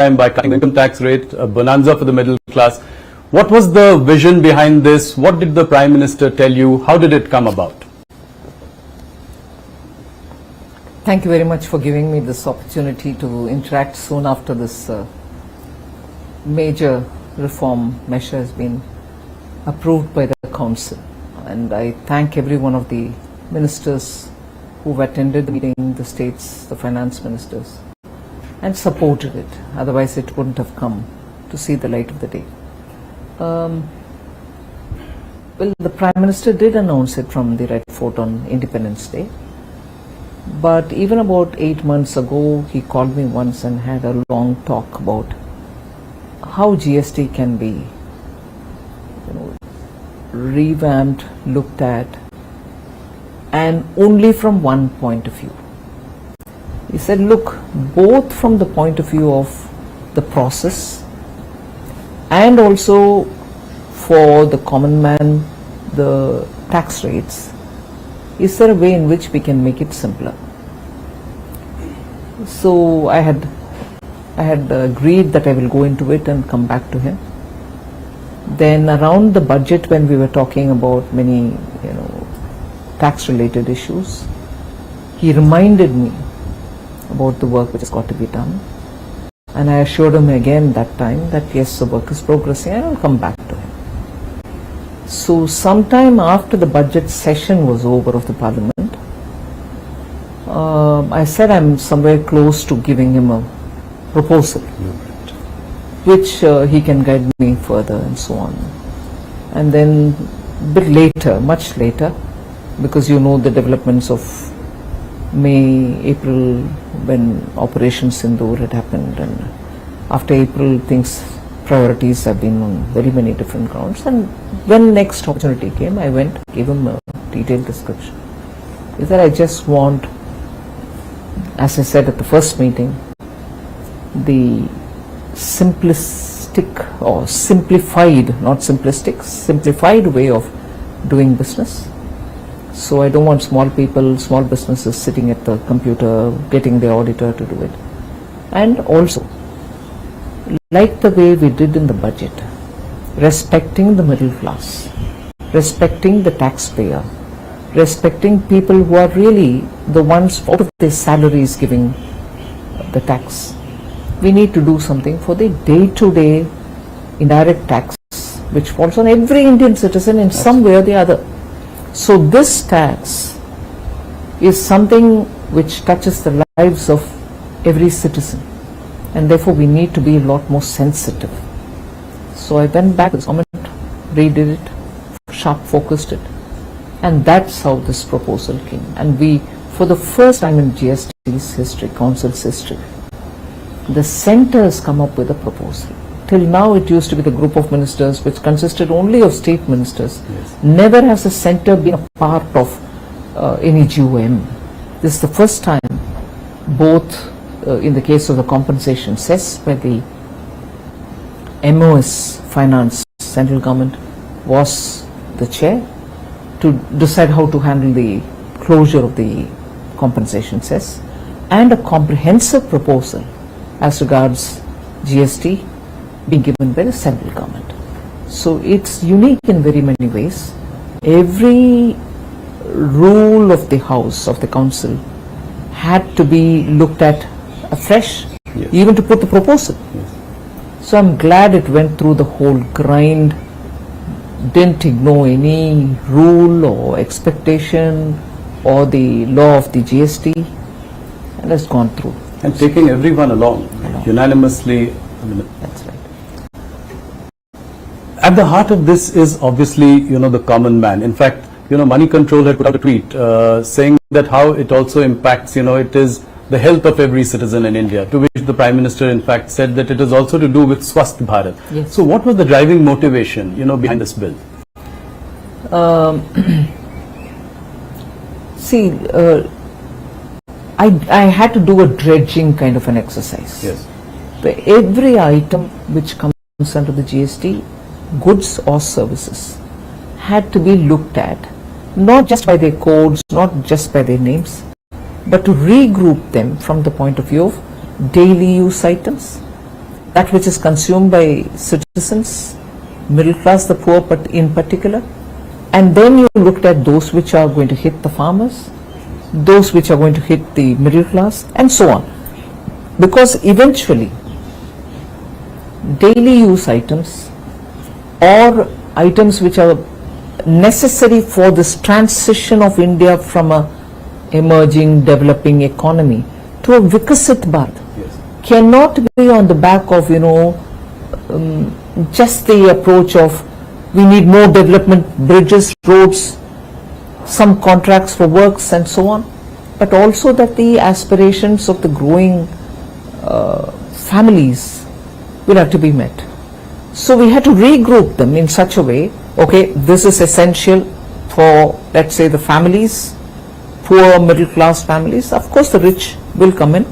time by cutting the income tax rate, a bonanza for the middle class. What was the vision behind this? What did the Prime Minister tell you? How did it come about? Thank you very much for giving me this opportunity to interact soon after this major reform measure has been approved by the Council. And I thank every one of the ministers who've attended the meeting, the states, the finance ministers, and supported it. Otherwise it wouldn't have come to see the light of the day. Well, the Prime Minister did announce it from the Red Fort on Independence Day. But even about 8 months ago, he called me once and had a long talk about how GST can be, revamped, looked at, and only from one point of view. He said, look, both from the point of view of the process and also for the common man, the tax rates, is there a way in which we can make it simpler? So I had agreed that I will go into it and come back to him. Then around the budget, when we were talking about many, tax-related issues, he reminded me about the work which has got to be done. And I assured him again that time that yes, the work is progressing and I will come back to him. So sometime after the budget session was over of the Parliament, I said I'm somewhere close to giving him a proposal, which he can guide me further and so on. And then a bit later, much later, because the developments of May, April, when Operation Sindoor had happened, and after April priorities have been on very many different grounds, and when next opportunity came, I went, gave him a detailed description. Is that I just want, as I said at the first meeting, the simplistic or simplified, not simplistic, simplified way of doing business. So I don't want small businesses sitting at the computer, getting the auditor to do it. And also, like the way we did in the budget, respecting the middle class, respecting the taxpayer, respecting people who are really the ones out of their salaries giving the tax. We need to do something for the day-to-day indirect tax, which falls on every Indian citizen in some way or the other. So this tax is something which touches the lives of every citizen, and therefore we need to be a lot more sensitive. So I went back to the government, redid it, sharp focused it, and that's how this proposal came. And we, for the first time in GST's history, Council's history, the centre has come up with a proposal. Till now it used to be the group of ministers which consisted only of state ministers. Yes. Never has the centre been a part of any GOM. This is the first time, both in the case of the compensation cess, where the MOS Finance, central government, was the chair to decide how to handle the closure of the compensation cess, and a comprehensive proposal as regards GST being given by the central government. So it's unique in very many ways. Every rule of the House, of the Council, had to be looked at afresh, yes, even to put the proposal. Yes. So I'm glad it went through the whole grind, didn't ignore any rule or expectation or the law of the GST, and has gone through. And taking everyone along. Unanimously. That's right. At the heart of this is obviously, the common man. In fact, Money Control had put out a tweet saying that how it also impacts, it is the health of every citizen in India, to which the Prime Minister in fact said that it is also to do with Swasth Bharat. Yes. So what was the driving motivation, behind this bill? See, I had to do a dredging kind of an exercise. Yes. Every item which comes under the GST, goods or services, had to be looked at, not just by their codes, not just by their names, but to regroup them from the point of view of daily use items, that which is consumed by citizens, middle class, the poor but in particular, and then you looked at those which are going to hit the farmers, those which are going to hit the middle class, and so on. Because eventually, daily use items or items which are necessary for this transition of India from a emerging, developing economy to a Vikasit Bharat cannot be on the back of, just the approach of we need more development, bridges, roads, some contracts for works and so on, but also that the aspirations of the growing families will have to be met. So we had to regroup them in such a way, okay, this is essential for, let's say, the families, poor middle class families. Of course the rich will come in.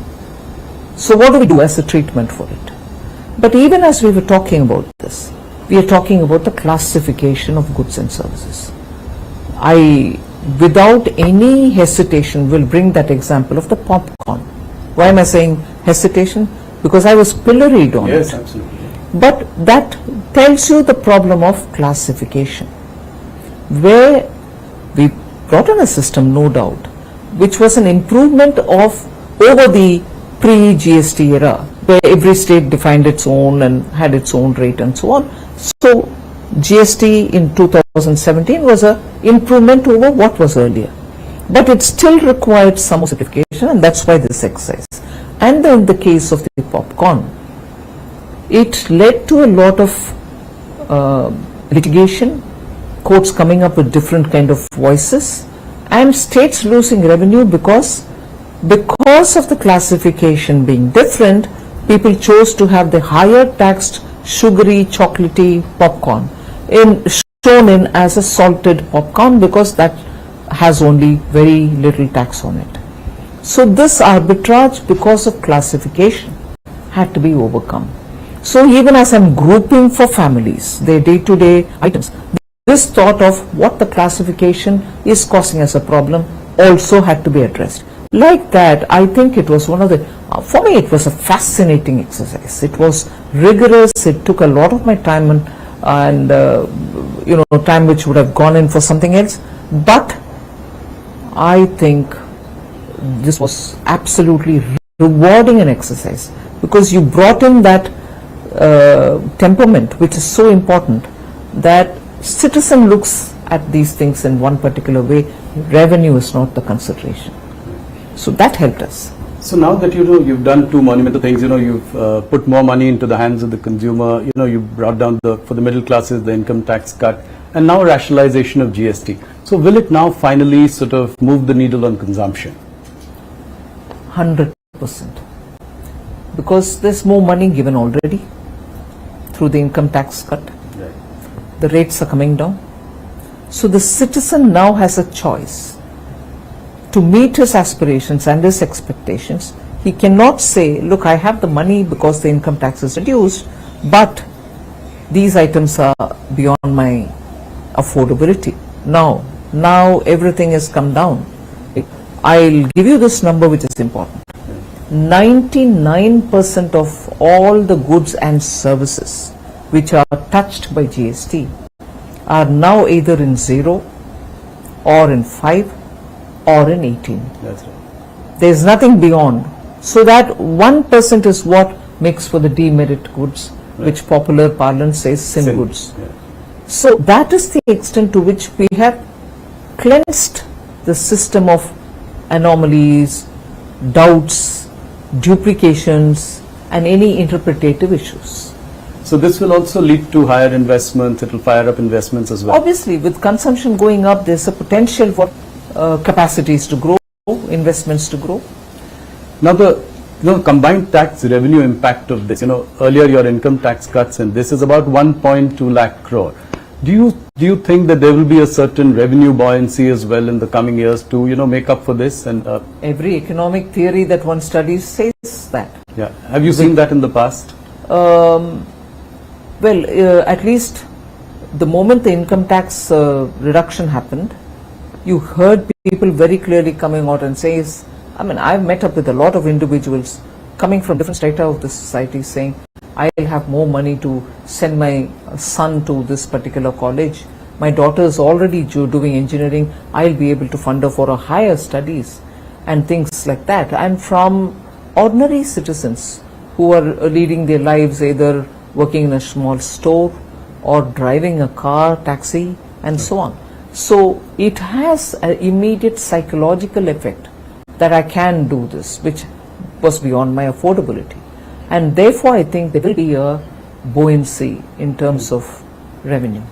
So what do we do as a treatment for it? But even as we were talking about this, we are talking about the classification of goods and services. I, without any hesitation, will bring that example of the popcorn. Why am I saying hesitation? Because I was pilloried on it. Yes, absolutely. But that tells you the problem of classification, where we brought in a system, no doubt, which was an improvement of over the pre-GST era, where every state defined its own and had its own rate and so on. So GST in 2017 was an improvement over what was earlier. But it still required some simplification, and that's why this exercise. And then in the case of the popcorn, it led to a lot of litigation, courts coming up with different kind of voices, and states losing revenue because of the classification being different. People chose to have the higher taxed sugary chocolatey popcorn shown in as a salted popcorn, because that has only very little tax on it. So this arbitrage, because of classification, had to be overcome. So even as I'm grouping for families, their day-to-day items, this thought of what the classification is causing as a problem also had to be addressed. Like that, I think it was one of the, for me it was a fascinating exercise. It was rigorous, it took a lot of my time and time which would have gone in for something else. But I think this was absolutely rewarding an exercise, because you brought in that temperament which is so important, that citizen looks at these things in one particular way. Revenue is not the consideration. So that helped us. So now that you've done two monumental things, you've put more money into the hands of the consumer, you brought down for the middle classes the income tax cut, and now rationalization of GST. So will it now finally sort of move the needle on consumption? 100%. Because there's more money given already through the income tax cut. Right. The rates are coming down. So the citizen now has a choice to meet his aspirations and his expectations. He cannot say, look, I have the money because the income tax is reduced, but these items are beyond my affordability. Now everything has come down. I'll give you this number which is important. 99% of all the goods and services which are touched by GST are now either in 0 or in 5 or in 18. That's right. There is nothing beyond. So that 1% is what makes for the demerit goods, right, which popular parlance says sin goods. Yeah. So that is the extent to which we have cleansed the system of anomalies, doubts, duplications, and any interpretative issues. So this will also lead to higher investments, it will fire up investments as well. Obviously, with consumption going up, there's a potential for capacities to grow, investments to grow. Now the combined tax revenue impact of this, earlier your income tax cuts, and this is about 1.2 lakh crore. Do you think that there will be a certain revenue buoyancy as well in the coming years to make up for this? And every economic theory that one studies says that. Yeah, have you seen that in the past? At least the moment the income tax reduction happened, you heard people very clearly coming out and says, I've met up with a lot of individuals coming from different strata of the society saying, I'll have more money to send my son to this particular college. My daughter is already doing engineering. I'll be able to fund her for her higher studies and things like that. And from ordinary citizens who are leading their lives either working in a small store or driving a car, taxi, and so on. So it has an immediate psychological effect that I can do this, which was beyond my affordability. And therefore I think there will be a buoyancy in terms of revenue.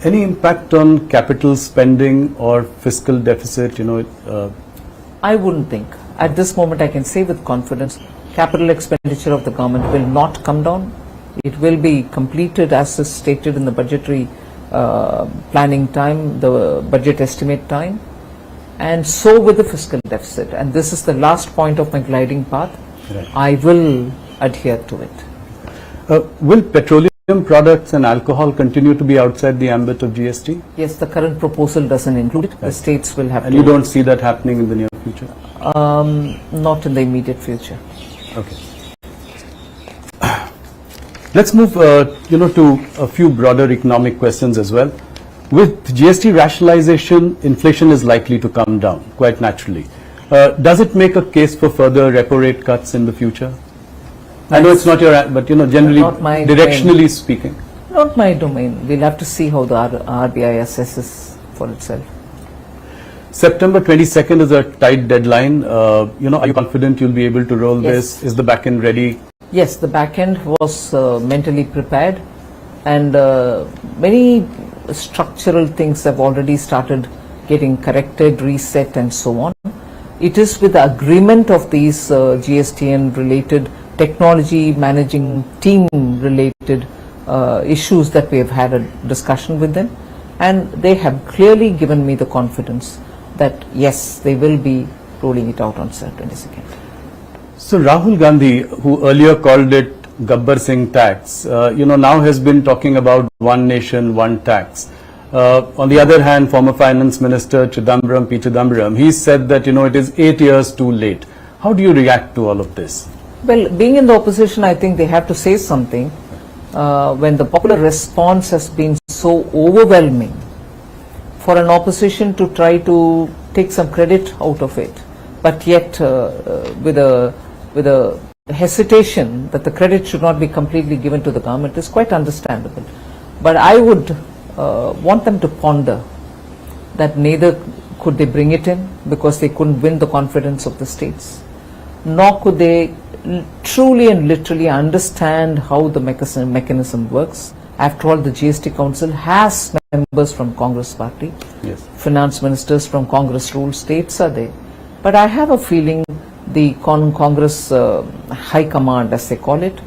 Any impact on capital spending or fiscal deficit, I wouldn't think. At this moment I can say with confidence, capital expenditure of the government will not come down. It will be completed as is stated in the budgetary planning time, the budget estimate time, and so with the fiscal deficit. And this is the last point of my gliding path. Right. I will adhere to it. Will petroleum products and alcohol continue to be outside the ambit of GST? Yes, the current proposal doesn't include it. Right. The states will have and to. And you don't see that happening in the near future? Not in the immediate future. Okay. Let's move, to a few broader economic questions as well. With GST rationalization, inflation is likely to come down quite naturally. Does it make a case for further repo rate cuts in the future? I know it's not your, but generally, directionally speaking. Not my domain. We'll have to see how the RBI assesses for itself. September 22nd is a tight deadline. Are you confident you'll be able to roll this? Is the back end ready? Yes, the back end was mentally prepared, and many structural things have already started getting corrected, reset, and so on. It is with the agreement of these GST and related technology managing team related issues that we have had a discussion with them, and they have clearly given me the confidence that yes, they will be rolling it out on September 22nd. So Rahul Gandhi, who earlier called it Gabbar Singh tax, now has been talking about one nation, one tax. On the other hand, former Finance Minister P. Chidambaram, he said that, it is 8 years too late. How do you react to all of this? Well, being in the opposition, I think they have to say something when the popular response has been so overwhelming. For an opposition to try to take some credit out of it, but yet with a hesitation that the credit should not be completely given to the government is quite understandable. But I would want them to ponder that neither could they bring it in because they couldn't win the confidence of the states, nor could they truly and literally understand how the mechanism works. After all, the GST Council has members from Congress party, yes. Finance ministers from Congress ruled states are there. But I have a feeling the Congress High Command, as they call it,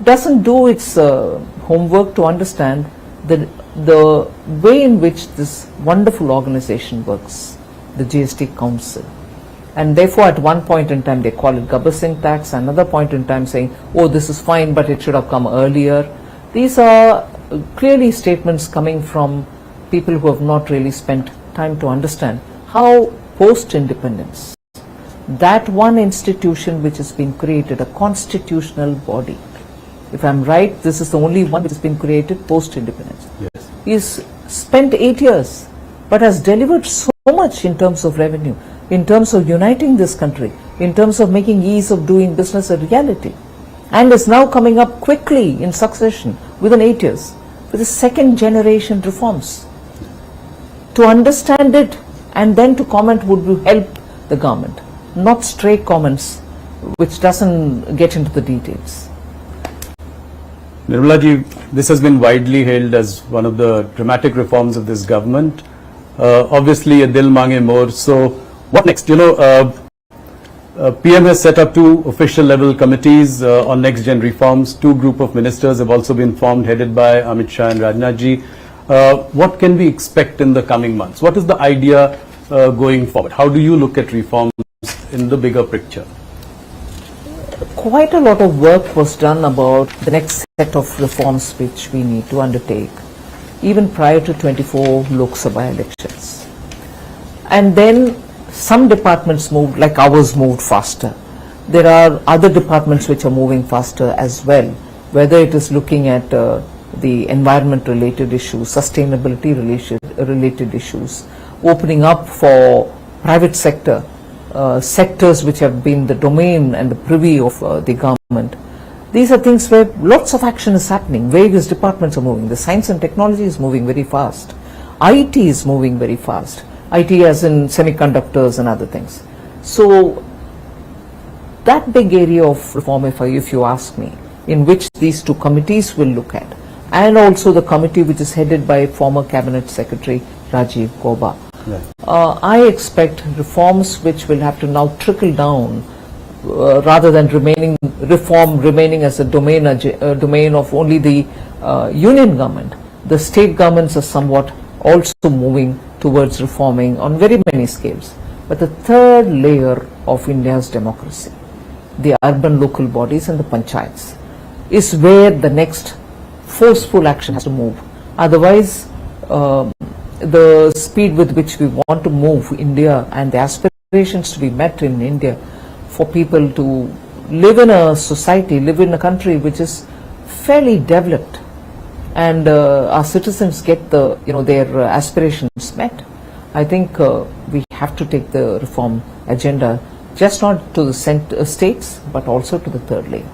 doesn't do its homework to understand the way in which this wonderful organization works, the GST Council. And therefore, at one point in time, they call it Gabbar Singh tax, another point in time saying, oh, this is fine, but it should have come earlier. These are clearly statements coming from people who have not really spent time to understand how post-independence, that one institution which has been created, a constitutional body, if I'm right, this is the only one which has been created post-independence, yes. is spent 8 years, but has delivered so much in terms of revenue, in terms of uniting this country, in terms of making ease of doing business a reality, and is now coming up quickly in succession within 8 years with the second generation reforms. To understand it and then to comment would help the government, not stray comments which doesn't get into the details. Nirmala ji, this has been widely hailed as one of the dramatic reforms of this government. Obviously, a dil mange more. So, what next? PM has set up 2 official level committees on next gen reforms. 2 group of ministers have also been formed, headed by Amit Shah and Rajnath ji. What can we expect in the coming months? What is the idea going forward? How do you look at reforms in the bigger picture? Quite a lot of work was done about the next set of reforms which we need to undertake, even prior to 24 Lok Sabha elections. And then some departments moved, like ours moved faster. There are other departments which are moving faster as well. whether it is looking at the environment related issues, sustainability related issues, opening up for private sector, sectors which have been the domain and the privy of the government. These are things where lots of action is happening. Various departments are moving. The science and technology is moving very fast. IT is moving very fast. IT as in semiconductors and other things. So that big area of reform, if you ask me, in which these two committees will look at, and also the committee which is headed by former Cabinet Secretary Rajiv Gauba. Right. I expect reforms which will have to now trickle down rather than remaining as a domain of only the union government. The state governments are somewhat also moving towards reforming on very many scales. But the third layer of India's democracy, the urban local bodies and the panchayats, is where the next forceful action has to move. Otherwise, the speed with which we want to move India and the aspirations to be met in India for people to live in a society, live in a country which is fairly developed, and our citizens get their aspirations met. I think we have to take the reform agenda just not to the states but also to the third layer.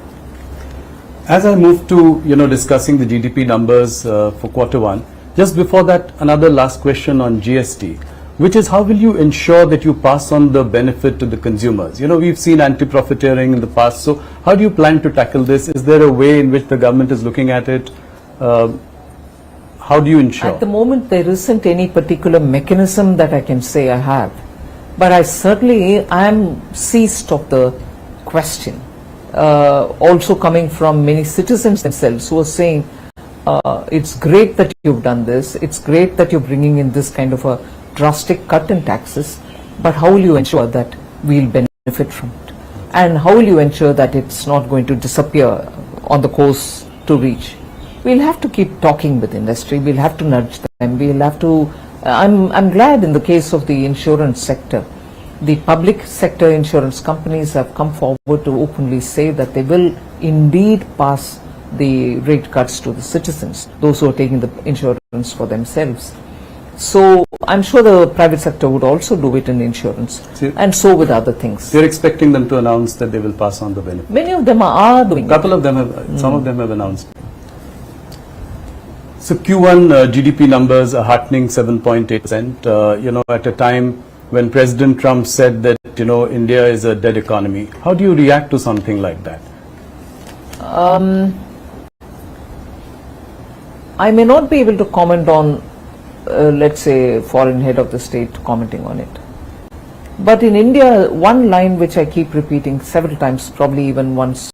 As I move to discussing the GDP numbers for Q1, just before that, another last question on GST, which is how will you ensure that you pass on the benefit to the consumers? We've seen anti-profiteering in the past, so how do you plan to tackle this? Is there a way in which the government is looking at it? How do you ensure? At the moment, there isn't any particular mechanism that I can say I have, but I am seized of the question. Also coming from many citizens themselves who are saying, it's great that you've done this, it's great that you're bringing in this kind of a drastic cut in taxes, but how will you ensure that we'll benefit from it? And how will you ensure that it's not going to disappear on the course to reach? We'll have to keep talking with industry, we'll have to nudge them, we'll have to, I'm glad in the case of the insurance sector, the public sector insurance companies have come forward to openly say that they will indeed pass the rate cuts to the citizens, those who are taking the insurance for themselves. So I'm sure the private sector would also do it in insurance, and so with other things. You're expecting them to announce that they will pass on the benefit? Many of them are doing it. Couple of them have, some of them have announced. So Q1 GDP numbers are heartening 7.8%, at a time when President Trump said that, India is a dead economy. How do you react to something like that? I may not be able to comment on, let's say, foreign head of the state commenting on it. But in India, one line which I keep repeating several times, probably even once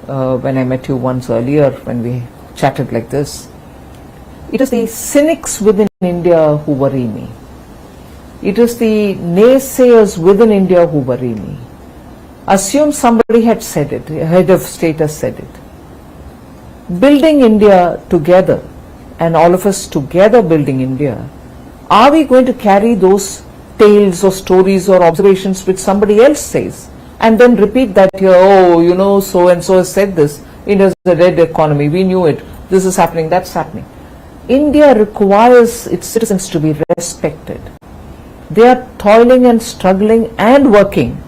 when I met you once earlier when we chatted like this, it is the cynics within India who worry me. It is the naysayers within India who worry me. Assume somebody had said it, a head of state has said it. Building India together, and all of us together building India, are we going to carry those tales or stories or observations which somebody else says and then repeat that here, oh, so and so has said this, India's a dead economy, we knew it, this is happening, that's happening. India requires its citizens to be respected. They are toiling and struggling and working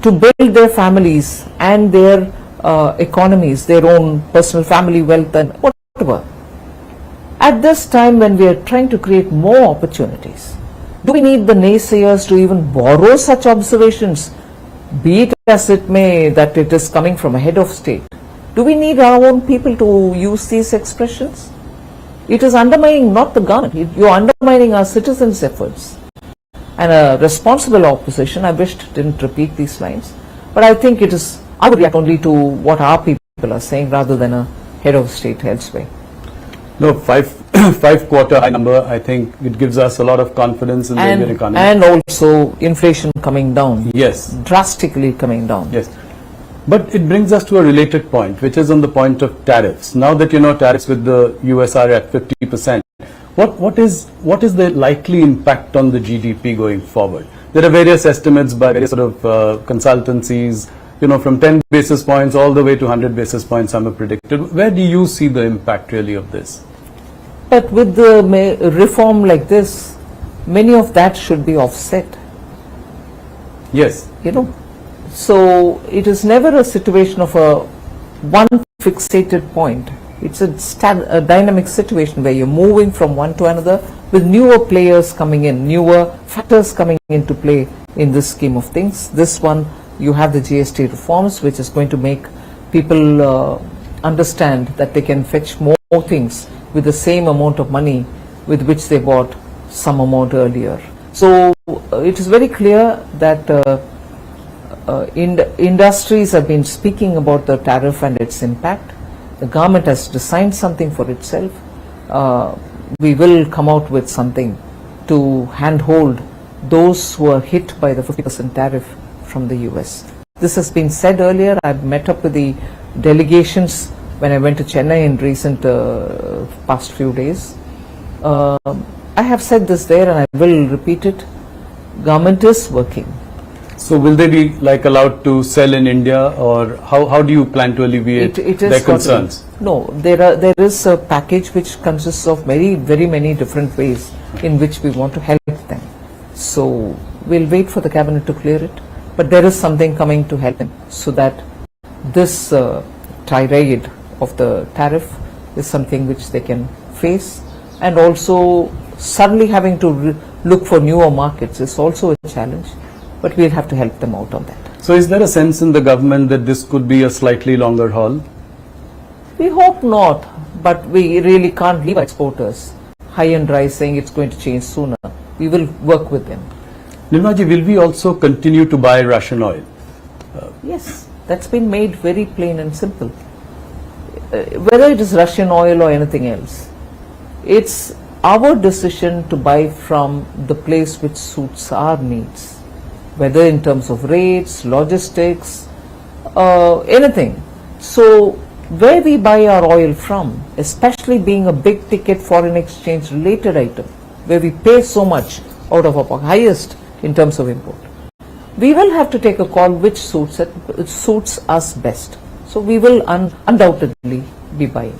to build their families and their economies, their own personal family wealth and whatever. At this time when we are trying to create more opportunities, do we need the naysayers to even borrow such observations, be it as it may that it is coming from a head of state? Do we need our own people to use these expressions? It is undermining not the government, you are undermining our citizens' efforts. And a responsible opposition, I wished didn't repeat these lines, but I think it is, I would react only to what our people are saying rather than a head of state elsewhere. No, five quarter high number, I think it gives us a lot of confidence in the Indian economy. And also inflation coming down. Yes. Drastically coming down. Yes. But it brings us to a related point, which is on the point of tariffs. Now that tariffs with the US are at 50%, what is the likely impact on the GDP going forward? There are various estimates by various sort of consultancies, from 10 basis points all the way to 100 basis points, some have predicted. Where do you see the impact really of this? But with the reform like this, many of that should be offset. Yes. So it is never a situation of a one fixated point. It's a dynamic situation where you're moving from one to another with newer players coming in, newer factors coming into play in this scheme of things. This one, you have the GST reforms, which is going to make people understand that they can fetch more things with the same amount of money with which they bought some amount earlier. So it is very clear that industries have been speaking about the tariff and its impact. The government has designed something for itself. We will come out with something to handhold those who are hit by the 50% tariff from the US. This has been said earlier. I've met up with the delegations when I went to Chennai in recent past few days. I have said this there and I will repeat it. Government is working. So will they be allowed to sell in India, or how do you plan to alleviate their concerns? No, there is a package which consists of very many different ways in which we want to help them. So we'll wait for the cabinet to clear it, but there is something coming to help them so that this tirade of the tariff is something which they can face, and also suddenly having to look for newer markets is also a challenge, but we'll have to help them out on that. So is there a sense in the government that this could be a slightly longer haul? We hope not, but we really can't leave exporters high and dry saying it's going to change sooner. We will work with them. Nirmala ji, will we also continue to buy Russian oil? Yes, that's been made very plain and simple. Whether it is Russian oil or anything else, it's our decision to buy from the place which suits our needs, whether in terms of rates, logistics, anything. So where we buy our oil from, especially being a big ticket foreign exchange related item, where we pay so much out of our pocket, highest in terms of import, we will have to take a call which suits us best. So we will undoubtedly be buying.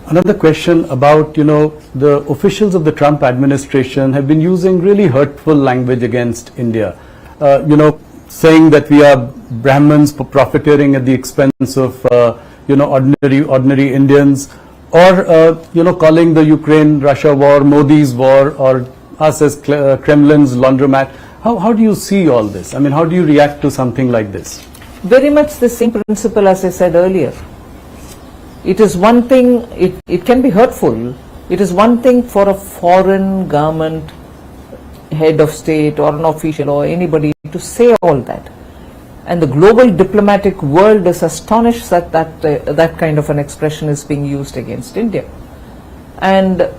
Another question about, the officials of the Trump administration have been using really hurtful language against India. Saying that we are Brahmins profiteering at the expense of, ordinary Indians, or, calling the Ukraine-Russia war Modi's war, or us as Kremlin's laundromat. How do you see all this? I mean, how do you react to something like this? Very much the same principle as I said earlier. It is one thing, it can be hurtful. It is one thing for a foreign government, head of state or an official or anybody to say all that. And the global diplomatic world is astonished that that kind of an expression is being used against India. And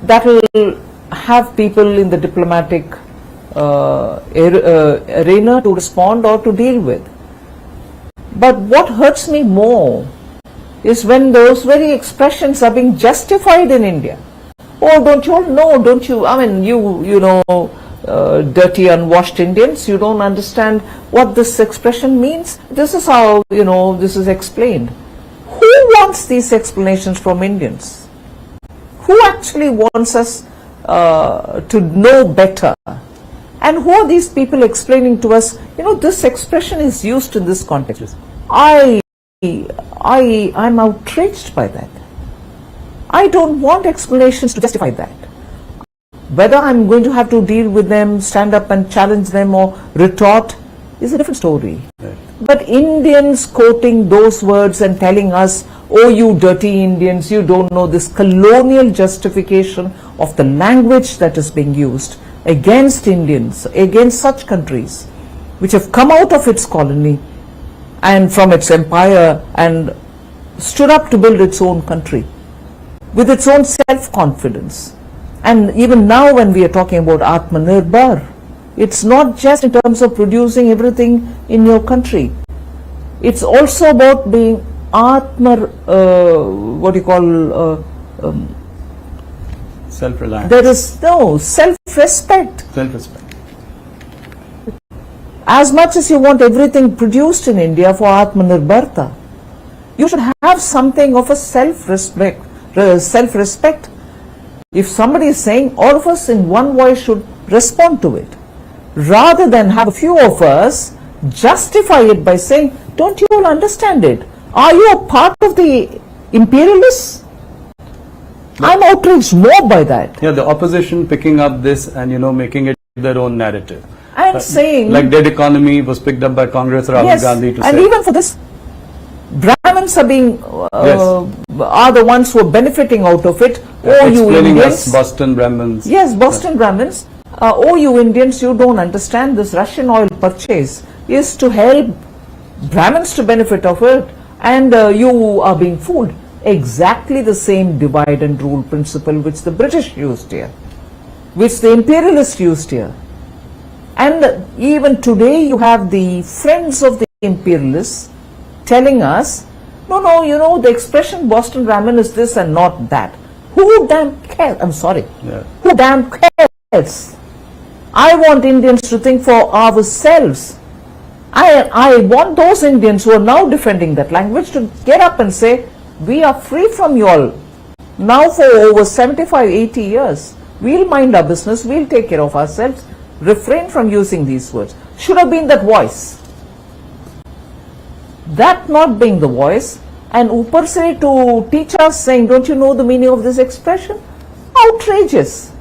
that will have people in the diplomatic arena to respond or to deal with. But what hurts me more is when those very expressions are being justified in India. Oh, don't you all know, don't you, I mean, dirty, unwashed Indians, you don't understand what this expression means? This is how, this is explained. Who wants these explanations from Indians? Who actually wants us to know better? And who are these people explaining to us, this expression is used in this context? I'm outraged by that. I don't want explanations to justify that. Whether I'm going to have to deal with them, stand up and challenge them or retort is a different story. Right. But Indians quoting those words and telling us, oh, you dirty Indians, you don't know this colonial justification of the language that is being used against Indians, against such countries which have come out of its colony and from its empire and stood up to build its own country with its own self-confidence. And even now when we are talking about Atmanirbhar, it's not just in terms of producing everything in your country. It's also about being self-reliant. There is no self-respect. Self-respect. As much as you want everything produced in India for Atmanirbharta, you should have something of a self-respect. If somebody is saying, all of us in one voice should respond to it, rather than have a few of us justify it by saying, don't you all understand it? Are you a part of the imperialists? I'm outraged more by that. Yeah, the opposition picking up this and, making it their own narrative. And saying... Like dead economy was picked up by Congress, Rahul Gandhi to and say. even for this, Brahmins are being, are the ones who are benefiting out of it. Oh, you Explaining Indians. us Boston Brahmins. Yes, Boston Brahmins. Oh, you Indians, you don't understand this Russian oil purchase is to help Brahmins to benefit of it, and you are being fooled. Exactly the same divide and rule principle which the British used here, which the imperialists used here. And even today you have the friends of the imperialists telling us, no, the expression Boston Brahmin is this and not that. Who damn cares? I'm sorry. Yeah. Who damn cares? I want Indians to think for ourselves. I want those Indians who are now defending that language to get up and say, we are free from you all. Now for over 75, 80 years, we'll mind our business, we'll take care of ourselves, refrain from using these words. Should have been that voice. That not being the voice, and upar se to teach us saying, don't you know the meaning of this expression? Outrageous.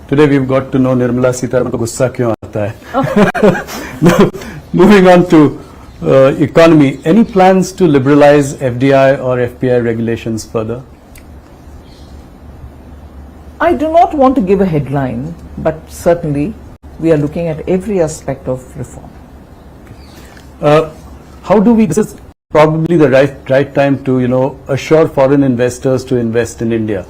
Today we've got to know Nirmala Sitharaman ko gussa kyun aata hai. Now, moving on to economy, any plans to liberalize FDI or FPI regulations further? I do not want to give a headline, but certainly we are looking at every aspect of reform. How do we, this is probably the right time to, assure foreign investors to invest in India.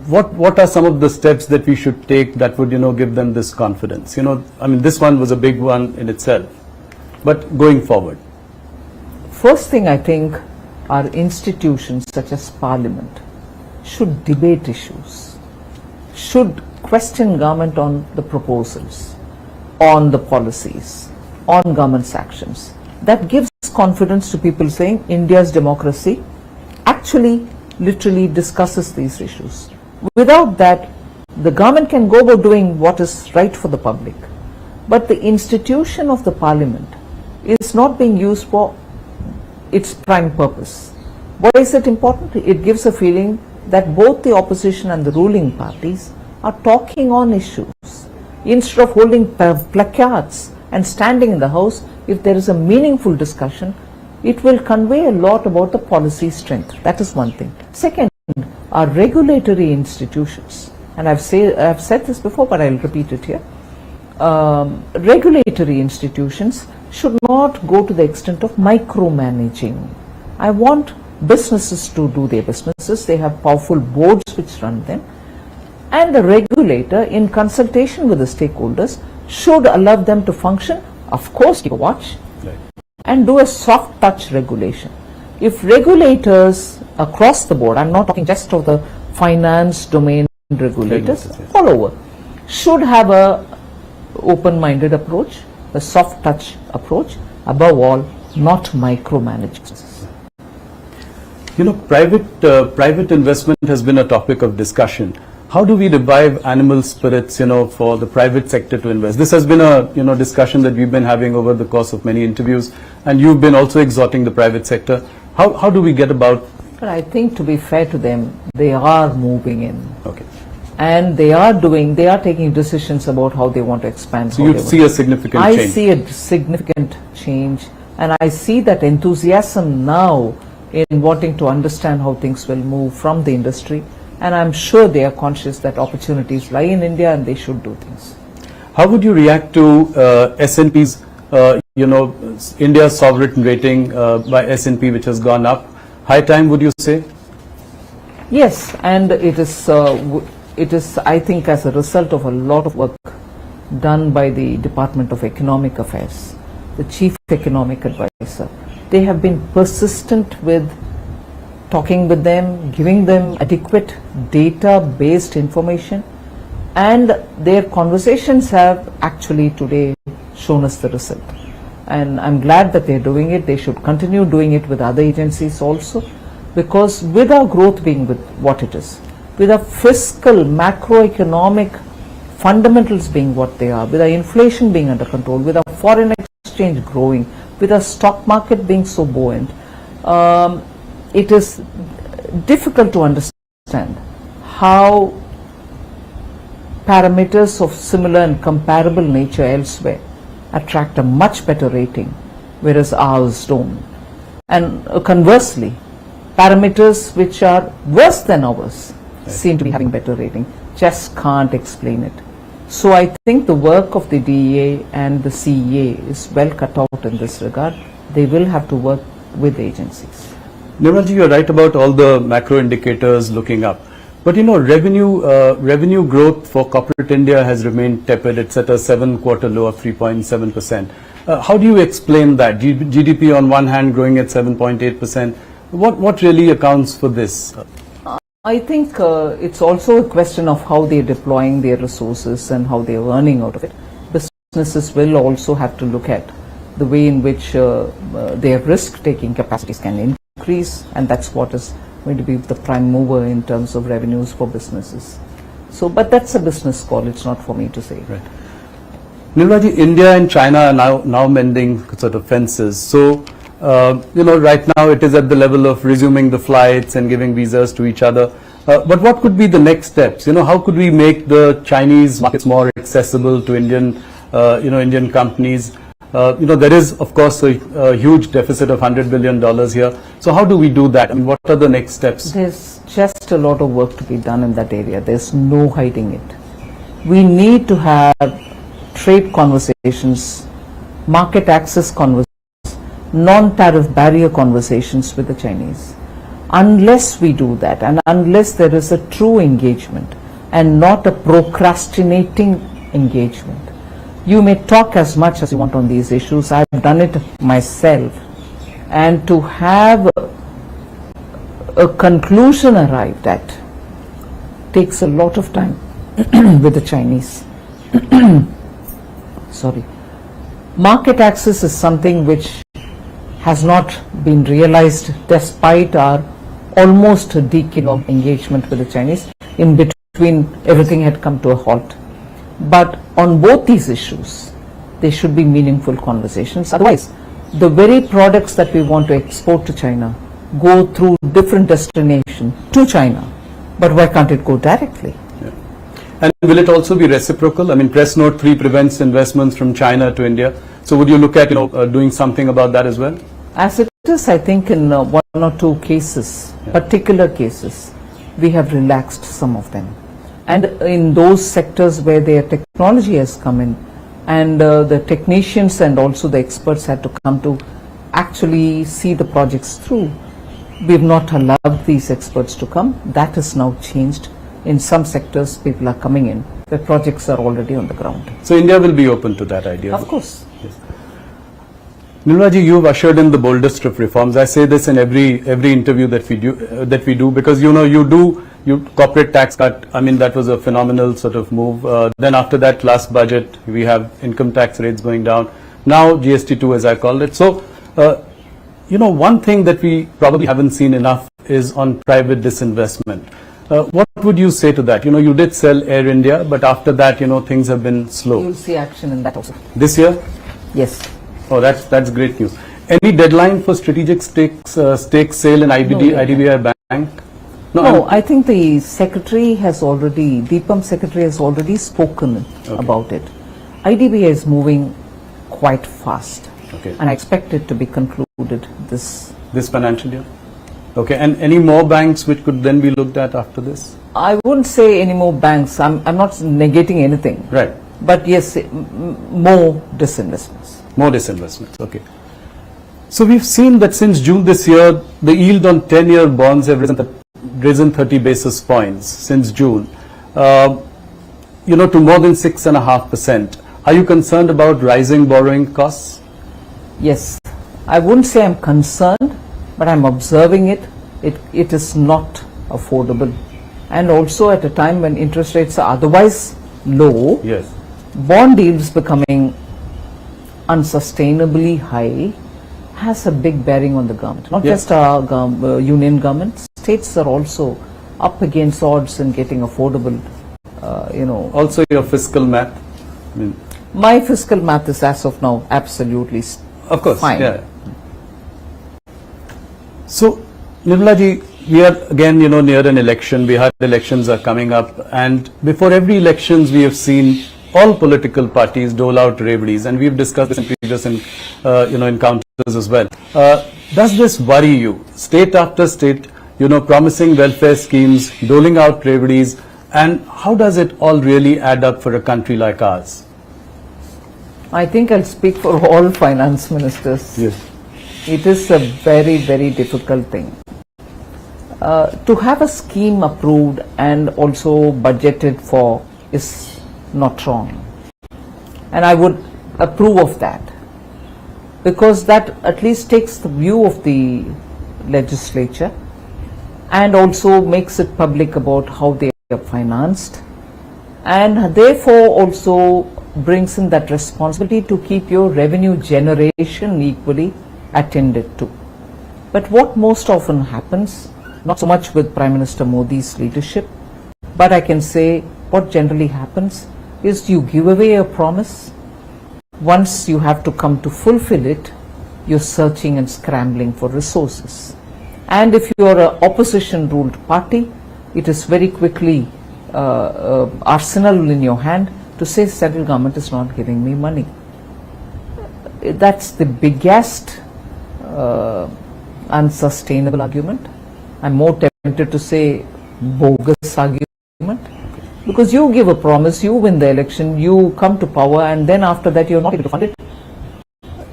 What are some of the steps that we should take that would, give them this confidence? This one was a big one in itself, but going forward. First thing, I think our institutions such as Parliament should debate issues, should question government on the proposals, on the policies, on government's actions. That gives confidence to people saying India's democracy actually literally discusses these issues. Without that, the government can go about doing what is right for the public, but the institution of the Parliament is not being used for its prime purpose. Why is it important? It gives a feeling that both the opposition and the ruling parties are talking on issues. Instead of holding placards and standing in the house, if there is a meaningful discussion, it will convey a lot about the policy strength. That is one thing. Second, our regulatory institutions, and I've said this before, but I'll repeat it here. Regulatory institutions should not go to the extent of micromanaging. I want businesses to do their businesses. They have powerful boards which run them, and the regulator, in consultation with the stakeholders, should allow them to function. Of course, keep a watch, right, and do a soft touch regulation. If regulators across the board, I'm not talking just of the finance domain regulators, all over, should have a open-minded approach, a soft touch approach, above all, not micromanagement. Private investment has been a topic of discussion. How do we revive animal spirits, for the private sector to invest? This has been a, discussion that we've been having over the course of many interviews, and you've been also exhorting the private sector. How do we get about? But I think, to be fair to them, they are moving in. Okay. And they are taking decisions about how they want to expand. So you see a significant change? I see a significant change, and I see that enthusiasm now in wanting to understand how things will move from the industry. And I'm sure they are conscious that opportunities lie in India and they should do things. How would you react to S&P's, India's sovereign rating by S&P, which has gone up? High time, would you say? Yes, and it is, I think, as a result of a lot of work done by the Department of Economic Affairs, the Chief Economic Advisor. They have been persistent with talking with them, giving them adequate data-based information, and their conversations have actually today shown us the result. And I'm glad that they're doing it. They should continue doing it with other agencies also, because with our growth being with what it is, with our fiscal, macroeconomic fundamentals being what they are, with our inflation being under control, with our foreign exchange growing, with our stock market being so buoyant, it is difficult to understand how parameters of similar and comparable nature elsewhere attract a much better rating, whereas ours don't. And conversely, parameters which are worse than ours seem to be having better rating. Just can't explain it. So I think the work of the DEA and the CEA is well cut out in this regard. They will have to work with agencies. Nirmala ji, you're right about all the macro indicators looking up. But revenue growth for corporate India has remained tepid. It's at a 7-quarter low of 3.7%. How do you explain that? GDP on one hand growing at 7.8%. What really accounts for this? I think it's also a question of how they're deploying their resources and how they're earning out of it. Businesses will also have to look at the way in which their risk-taking capacities can increase, and that's what is going to be the prime mover in terms of revenues for businesses. So, but that's a business call. It's not for me to say. Right. Nirmala ji, India and China are now mending sort of fences. So, right now it is at the level of resuming the flights and giving visas to each other. But what could be the next steps? How could we make the Chinese markets more accessible to Indian companies? There is, of course, a huge deficit of $100 billion here. So how do we do that? I mean, what are the next steps? There's just a lot of work to be done in that area. There's no hiding it. We need to have trade conversations, market access conversations, non-tariff barrier conversations with the Chinese. Unless we do that, and unless there is a true engagement and not a procrastinating engagement, you may talk as much as you want on these issues. I've done it myself. And to have a conclusion arrived at takes a lot of time with the Chinese. Sorry. Market access is something which has not been realized despite our almost a decade of engagement with the Chinese. In between, everything had come to a halt. But on both these issues, there should be meaningful conversations. Otherwise, the very products that we want to export to China go through different destinations to China. But why can't it go directly? Yeah. And will it also be reciprocal? I mean, Press Note 3 prevents investments from China to India. So would you look at doing something about that as well? As it is, I think in one or two cases, particular cases, we have relaxed some of them. And in those sectors where their technology has come in, and the technicians and also the experts had to come to actually see the projects through, we have not allowed these experts to come. That has now changed. In some sectors, people are coming in. The projects are already on the ground. So India will be open to that idea? Of course. Yes. Nirmala ji, you've ushered in the boldest of reforms. I say this in every interview that we do because you corporate tax cut. I mean, that was a phenomenal sort of move. Then after that last budget, we have income tax rates going down. Now GST 2, as I called it. So, one thing that we probably haven't seen enough is on private disinvestment. What would you say to that? You did sell Air India, but after that, things have been slow. You'll see action in that also. This year? Yes. Oh, that's great news. Any deadline for strategic stake sale in IDBI Bank? No, I think the secretary has already, DIPAM secretary has already spoken about it. IDBI is moving quite fast. Okay. And I expect it to be concluded this financial year. Okay, and any more banks which could then be looked at after this? I wouldn't say any more banks. I'm not negating anything. Right. But yes, more disinvestments. More disinvestments, okay. So we've seen that since June this year, the yield on 10-year bonds have risen 30 basis points since June, to more than 6.5%. Are you concerned about rising borrowing costs? Yes. I wouldn't say I'm concerned, but I'm observing it. It is not affordable. And also at a time when interest rates are otherwise low, yes, bond yields becoming unsustainably high has a big bearing on the government. Not Yeah. just our union government, states are also up against odds in getting affordable, Also your fiscal math. I mean, My fiscal math is as of now absolutely of course, fine. yeah. So, Nirmala ji, we are again, near an election. Bihar elections are coming up, and before every elections, we have seen all political parties dole out reveries, and we've discussed this in previous, encounters as well. Does this worry you? State after state, promising welfare schemes, doling out reveries, and how does it all really add up for a country like ours? I think I'll speak for all finance ministers. Yes. It is a very, very difficult thing. To have a scheme approved and also budgeted for is not wrong. And I would approve of that, because that at least takes the view of the legislature and also makes it public about how they are financed, and therefore also brings in that responsibility to keep your revenue generation equally attended to. But what most often happens, not so much with Prime Minister Modi's leadership, but I can say what generally happens is you give away a promise. Once you have to come to fulfill it, you're searching and scrambling for resources. And if you are an opposition ruled party, it is very quickly arsenal in your hand to say central government is not giving me money. That's the biggest unsustainable argument. I'm more tempted to say bogus argument, because you give a promise, you win the election, you come to power, and then after that you're not able to fund it.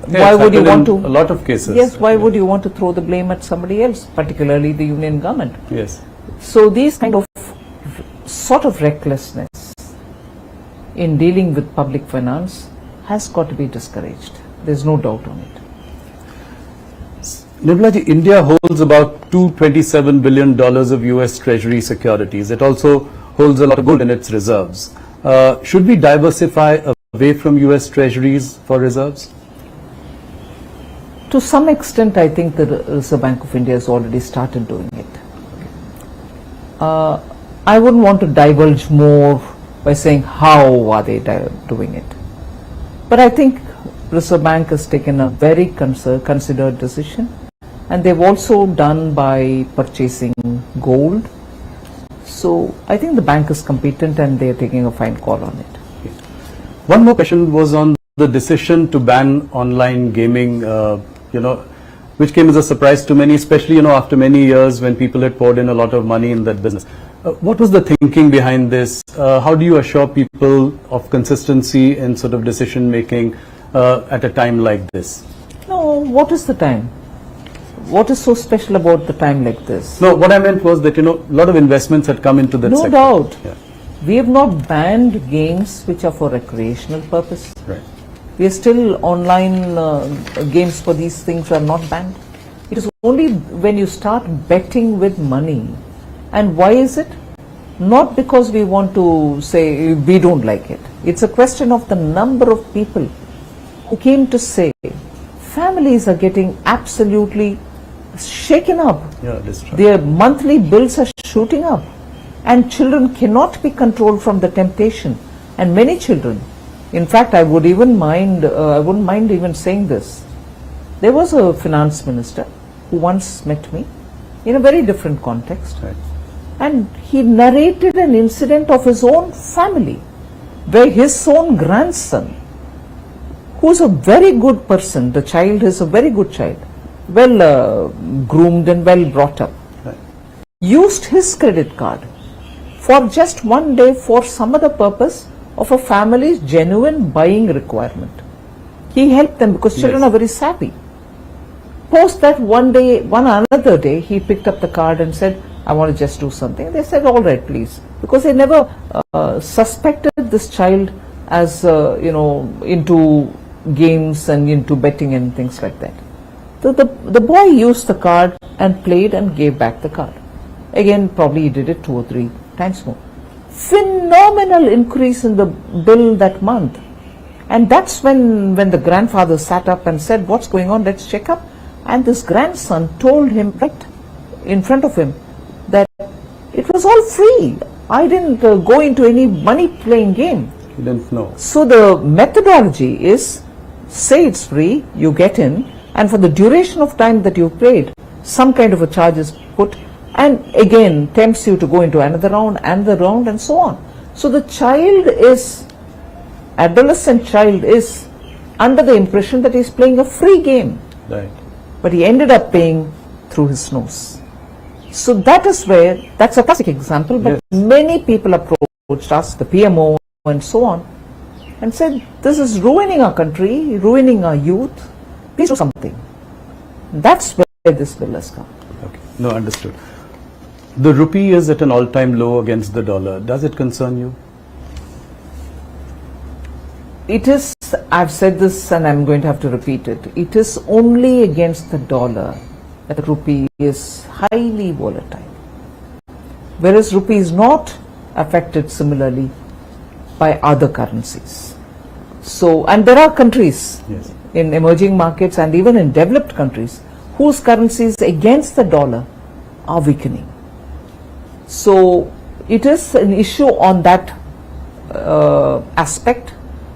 Yeah, Why would you want to? A lot of cases. Yes, why would you want to throw the blame at somebody else, particularly the union government? Yes. So these kind of sort of recklessness in dealing with public finance has got to be discouraged. There's no doubt on it. Nirmala ji, India holds about $227 billion of US Treasury securities. It also holds a lot of gold in its reserves. Should we diversify away from US Treasuries for reserves? To some extent, I think the Reserve Bank of India has already started doing it. I wouldn't want to divulge more by saying how are they doing it. But I think Reserve Bank has taken a very considered decision, and they've also done by purchasing gold. So I think the bank is competent and they're taking a fine call on it. One more question was on the decision to ban online gaming, which came as a surprise to many, especially, after many years when people had poured in a lot of money in that business. What was the thinking behind this? How do you assure people of consistency in sort of decision making at a time like this? No, what is the time? What is so special about the time like this? No, what I meant was that, a lot of investments had come into that No sector. doubt. Yeah. We have not banned games which are for recreational purpose. Right. We are still online games for these things are not banned. It is only when you start betting with money. And why is it? Not because we want to say we don't like it. It's a question of the number of people who came to say families are getting absolutely shaken up. Yeah, that's true. Their monthly bills are shooting up, and children cannot be controlled from the temptation. And many children, in fact, I wouldn't mind even saying this. There was a finance minister who once met me in a very different context. Right. And he narrated an incident of his own family, where his own grandson, who's a very good person, the child is a very good child, well groomed and well brought up, Right. used his credit card for just one day for some other purpose of a family's genuine buying requirement. He helped them because children Yes. are very savvy. Post that one another day, he picked up the card and said, I want to just do something. They said, all right, please. Because they never suspected this child as, into games and into betting and things like that. So the boy used the card and played and gave back the card. Again, probably he did it 2 or 3 times more. Phenomenal increase in the bill that month. And that's when the grandfather sat up and said, what's going on, let's check up. And this grandson told him right in front of him that it was all free. I didn't go into any money playing game. He didn't know. So the methodology is, say it's free, you get in, and for the duration of time that you've played, some kind of a charge is put, and again tempts you to go into another round and so on. So the adolescent child is under the impression that he's playing a free game. Right. But he ended up paying through his nose. So that's a classic example, but many people approached us, the PMO and so on, and said, this is ruining our country, ruining our youth, please do something. That's where this bill has come. Okay. No, understood. The rupee is at an all-time low against the dollar. Does it concern you? It is, I've said this and I'm going to have to repeat it, it is only against the dollar that the rupee is highly volatile. Whereas rupee is not affected similarly by other currencies. So, and there are countries in emerging markets and even in developed countries whose currencies against the dollar are weakening. So it is an issue on that aspect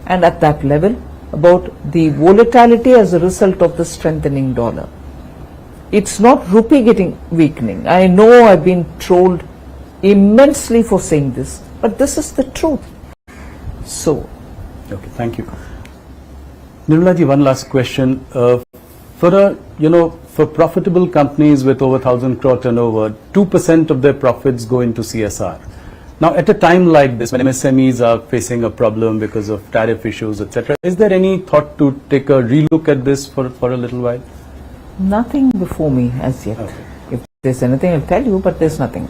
and at that level about the volatility as a result of the strengthening dollar. It's not rupee getting weakening. I know I've been trolled immensely for saying this, but this is the truth. So, okay, thank you. Nirmala ji, one last question. For profitable companies with over 1,000 crore turnover, 2% of their profits go into CSR. Now, at a time like this, when MSMEs are facing a problem because of tariff issues, etc., is there any thought to take a relook at this for a little while? Nothing before me as yet. Okay. If there's anything, I'll tell you, but there's nothing.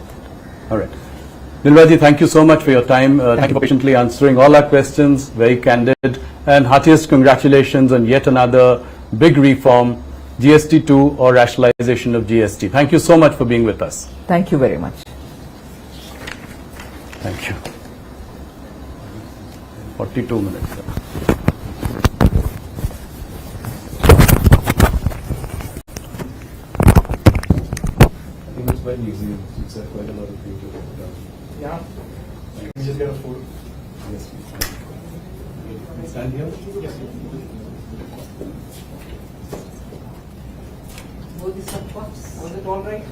All right. Nirmala ji, thank you so much for your time. Thank you for patiently answering all our questions, very candid, and heartiest congratulations on yet another big reform, GST 2 or rationalization of GST. Thank you so much for being with us. Thank you very much. Thank you. 42 minutes. I think it's very easy. It's quite a lot of people. Yeah. Can we just get a photo? Yes, please. Can I stand here? Yes. Was it all right?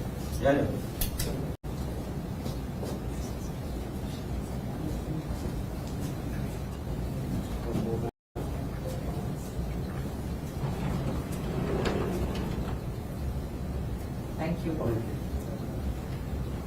Yeah. Thank you.